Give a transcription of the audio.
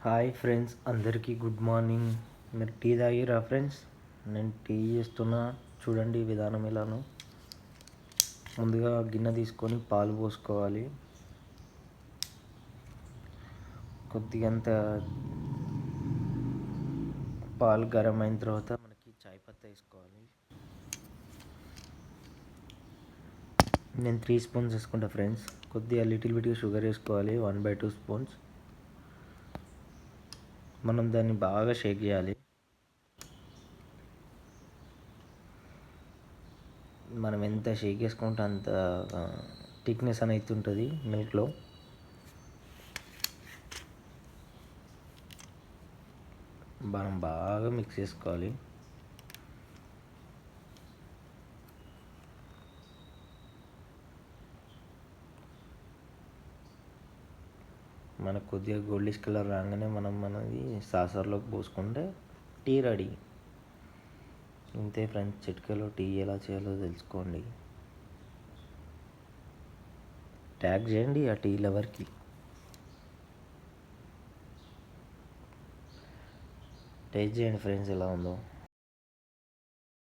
Hi friends, అందరికీ good morning. మీరు tea తాగిరా friends? నేను టీ చేస్తున్నా. చూడండి విధానం ఎలానో. ముందుగా గిన్నె తీసుకొని పాలు పోసుకోవాలి. కొద్దిగంత పాలు గరం అయిన తర్వాత మనకి చాయ్ పత్తా వేసుకోవాలి. నేను 3 స్పూన్స్ వేసుకుంటా ఫ్రెండ్స్. కొద్దిగా లిటిల్ బిట్గా షుగర్ వేసుకోవాలి, 1/2 స్పూన్స్. మనం దాన్ని బాగా షేక్ చేయాలి. మనం ఎంత షేక్ చేసుకుంటే అంత థిక్నెస్ అనేది ఉంటుంది మిల్క్లో. మనం బాగా మిక్స్ చేసుకోవాలి. మనకు కొద్దిగా గోల్డిష్ కలర్ రాగానే మనది సాసర్లోకి పోసుకుంటే టీ రెడీ. ఇంతే ఫ్రెండ్స్, చిటికెలో టీ ఎలా చేయాలో తెలుసుకోండి. ట్యాగ్ చేయండి ఆ టీ లవర్కి. టేస్ట్ చేయండి ఫ్రెండ్స్ ఎలా ఉందో.